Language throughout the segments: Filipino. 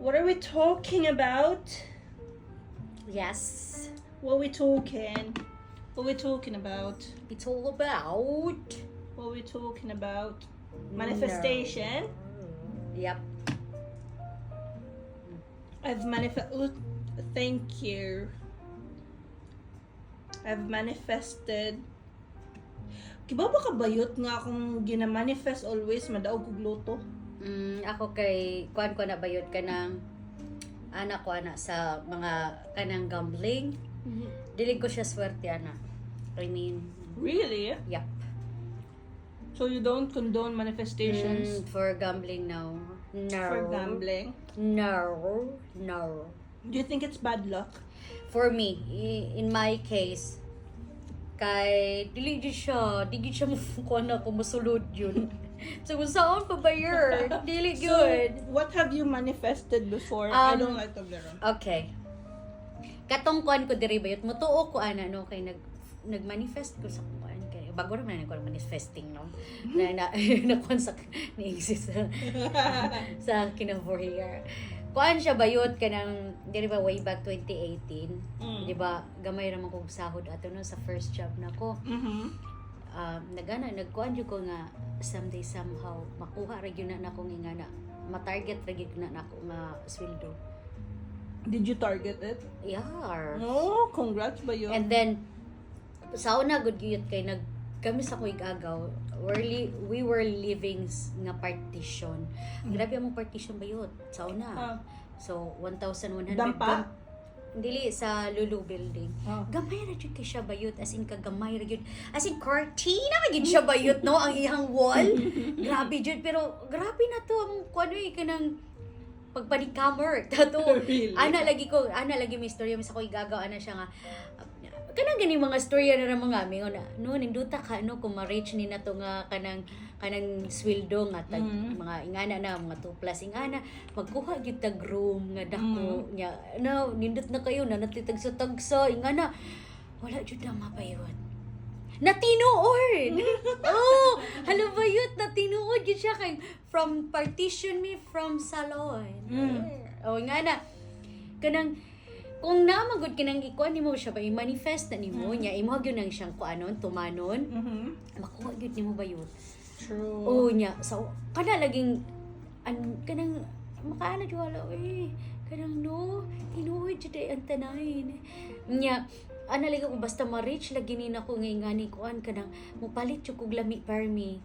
What are we talking about? Yes. What we talking? What we talking about? It's all about What we talking about? Manifestation. Yep. I've thank you. I've manifested. Kiba ba kabayot nga akong gina-manifest always madaog kog loto? Ako kay kuan ko na bayot ka ng anak ko ana sa mga kanang gambling. Dili ko siya swerte ana. I mean, Really? yep. So you don't condone manifestations For gambling now. No. for gambling? No. Do you think it's bad luck? For me, in my case, kay dili gid siya mo kuan na ko mosulod yun. So kung saan pa ba yun? Dili good. So, what have you manifested before? I don't like Toblerone. Okay. Katong kuan ko diri bayot mutuo ko ana no kay nagmanifest ko sa kuan kay bago ra man ko manifesting no. Na kuan sa ni exist sa kinabuhi. Kuan siya bayot kanang diri ba way back 2018. Di ba gamay ra man kog sahod ato no sa first job nako. Nagkuan jud ko nga someday somehow makuha ra gyud na nako nga na ma-target ra gyud na nako nga sweldo. Did you target it? Yeah. No, congrats ba yun? And then sa una good gyud kay kami sa kuig agaw we were living nga partition. Grabe among partition bayot sa una. So 1,100 Dampa? Dili sa Lulu building. Gamay ra jud kay siya bayot as in kagamay ra jud. As in cortina ra gyud siya bayot no ang iyang wall. Grabe jud pero grabe na to ang kuno kanang pagpanikamer tato. Really? Ana lagi may istorya mi sa ko igagaw ana siya nga kanang gani mga storya na ramang nga na no ninduta ka no kung ma-reach ni nato nga kanang sweldo nga tag mga ingana na mga 2 plus ingana magkuha gyud tag room nga dako nya no nindot na kayo na natitagso-tagso ingana wala jud na mapayod natinuod. Oh, hala bayot natinuod gyud siya kay from partition me from salon. Oh ingana kanang kung namagod ka nang ikuan nimo siya ba i-manifest na nimo niya imo gyud nang siyang kuanon tumanon makuha gyud nimo bayot. True. Oh nya so kana laging kanang makaana jud wala kanang no tinuod jud ang tanayin nya ana lagi ko basta ma-reach lagi ni nako nga ingani kuan kanang mopalit jud kog lami permi.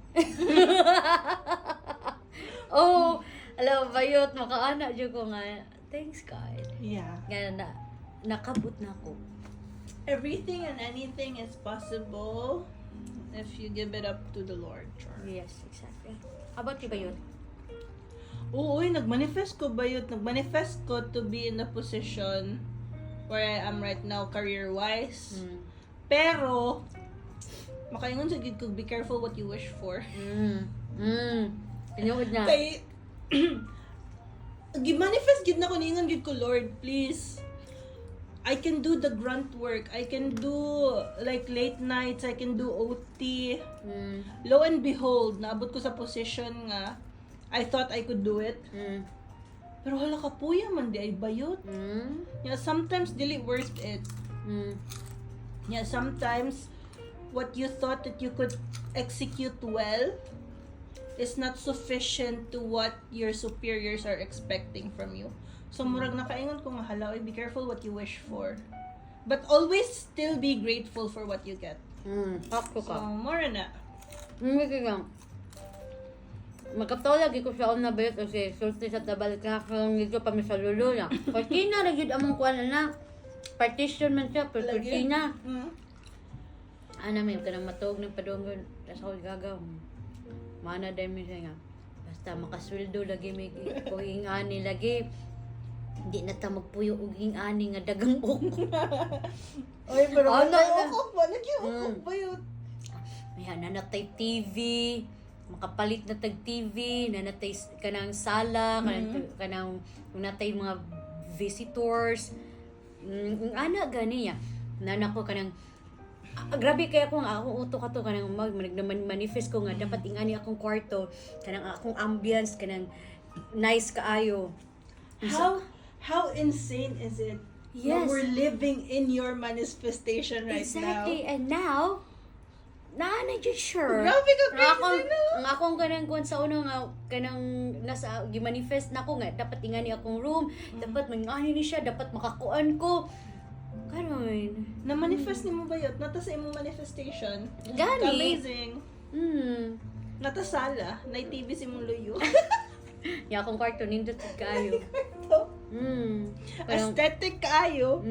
Oh ala bayot makaana jud ko nga thanks God. Yeah. Nga nakabot na ako. Everything and anything is possible if you give it up to the Lord. Char. Yes, exactly. How about you ba yun? Oo, nagmanifest ko ba yun? Nagmanifest ko to be in the position where I am right now, career-wise. Pero, makaingon sa gid ko, be careful what you wish for. Tinuod na. Kay, gi-manifest gid na ko, ningon gid ko, Lord, please. I can do the grunt work. I can do like late nights. I can do OT. Lo and behold, naabot ko sa position nga I thought I could do it. Pero hala ka puya man di ay bayot. Yeah, sometimes dili worth it. Yeah, sometimes what you thought that you could execute well is not sufficient to what your superiors are expecting from you. So murag nakaingon ko nga hala, be careful what you wish for. But always still be grateful for what you get. Ako So, ka. more na. Kaya magkataw lagi ko siya na bayot kasi sulti sa tabal ka kung dito pa mi sa lulo na. Cortina ra gyud among kuan na. Partition man siya pero cortina. Ana may kanang matog ng padunggon sa ko gagaw. Mana dai mi siya nga. Basta makasweldo lagi may kuingani lagi. Hindi na ta magpuyo og ingani nga dagang uko. Oy, pero Oh, wala no. ukok. Wala yung ukok bayot. Ayan, nanatay TV, makapalit na tag TV, nanatay kanang sala, kanang nanatay mga visitors. Ana gani ya. Nana ko kanang grabe kaya ko nga ako uto ka to kanang manifest ko nga dapat ingani akong kwarto kanang akong ambience kanang nice kaayo. How insane is it? Yes. That we're living in your manifestation right Exactly. now. And now, na just sure. Grabe ka, Ang akong, crazy, no? ang akong kanang kuwan sa uno nga, kanang nasa, gimanifest na ko nga, dapat ingani akong room, dapat mangani ni siya, dapat makakuan ko. Karon. Na-manifest ni mo ba yun? Nata sa imong manifestation? Gani. Amazing. Nata sala. Na-TV si mong luyo. Ya akong kwarto, nindot kayo. Aesthetic kayo.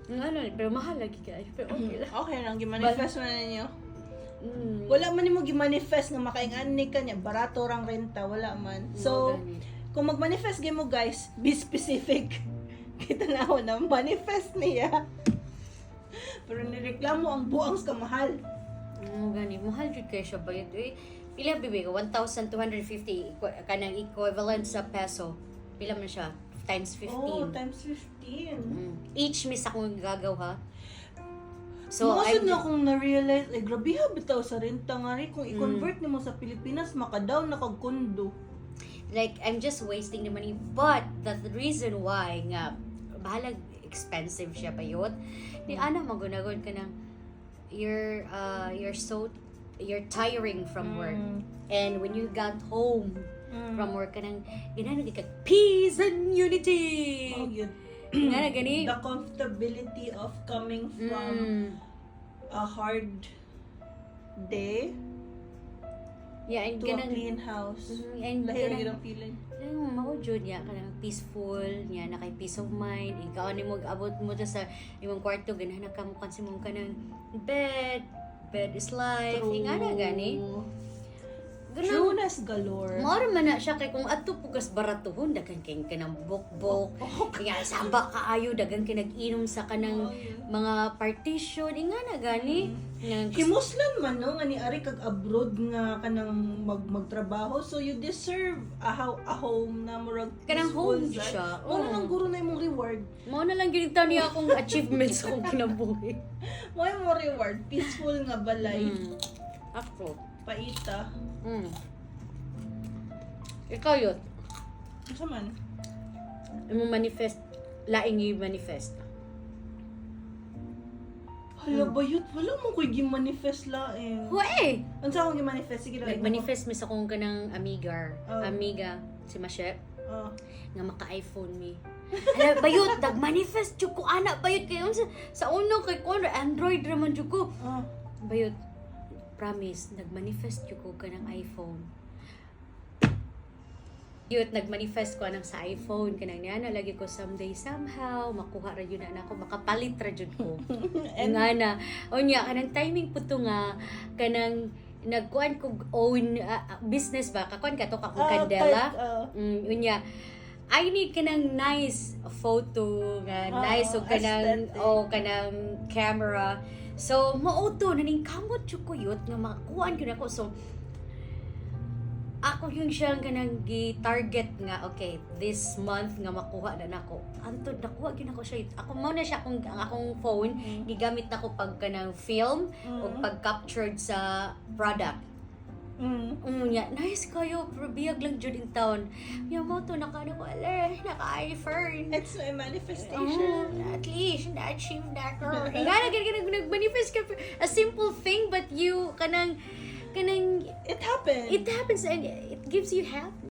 Ano, pero mahal lagi kayo. Pero okay lang. Okay lang, gimanifest mo na ninyo. Wala man mo gimanifest nga makaingani ka niya, barato rang renta, wala man. So, kung mag-manifest game mo guys, be specific. Kita na ako na manifest niya. Pero nireklamo ang buangs ka mahal. Gani, mahal jud kayo siya bayad. Pila bibig, 1,250 kanang equivalent sa peso. Pila man siya? Times 15. Oh, times 15. Each miss akong gagawa. So, Makasad na akong na-realize, grabe ha, bitaw sa renta nga rin. Kung i-convert nimo sa Pilipinas, maka-down na kag kondo. like, I'm just wasting the money. But, that's the reason why nga, bahalag expensive siya pa yun. Di, ana, magunagon ka ng, you're tiring from work. And when you got home from work, ka nang, ginano ka, peace and unity! Oh, yun. Nga gani. The comfortability of coming from a hard day Yeah, and to a ganang, clean house. and Lahir ganang- yun ang feeling. mao jud niya kanang peaceful niya na kay peace of mind ikaw ni mo abot mo ta sa imong kwarto ganahan ka mo kansi mo kanang bed is life ingana gani ganun Trueness galore. mao man na siya kay kung adto pugas baratuhon daghan kay kanang bok kaya saba kaayo daghan kay nag-inom sa kanang mga partition ingana gani nang Himuslan man no nga ni ari kag abroad nga kanang magtrabaho, so you deserve a home na murag Kanang peaceful home life. siya, Mo na oo. lang guro na imong reward. mao na lang gyud niya akong achievements kong kinabuhi. Mo imong reward, peaceful nga balay. Ako. Paita. Ikaw yun. Asa man? Imong manifest, laing yung manifest. Hala bayot, wala mo ko'y gi-manifest laing. Huwag Ano sa akong gi-manifest? Sige lang. Nag-manifest mi sa kong kanang amiga, si Mashet, Oh. nga maka-iPhone mi. Ala, bayot, nag-manifest jud ko, anak, bayot kayo sa uno kay ko, Android raman jud ko. Oh. Bayot, promise, nag-manifest jud ko kanang iPhone. Yut, nag-manifest ko anang sa iPhone, kanang niya, nalagi ko someday, somehow, makuha ra yun na ako, makapalit ra jud ko. Nga na, o niya, kanang timing po to nga, kanang, nagkuhan ko own business ba, kakuhan ka to, kakong kandela. Unya, I need kanang nice photo, nga, nice, o kanang, kanang camera. So, mauto, naning kamot jud ko yut, nga makakuhaan ko na ko, so, ako yung siyang kanang gi-target nga, okay, this month nga makuha na nako. Antod nakuha gyud nako siya. Ako mo na siya ang akong phone gigamit nako pag kanang film o pag captured sa product. Nya, nice kayo, pero biyag lang jud in town. Ya mo to naka ko naka-iPhone. It's my manifestation. At least na-achieve na ko. Nga nag-manifest ka a simple thing but you kanang It happened. it happens and it gives you happiness.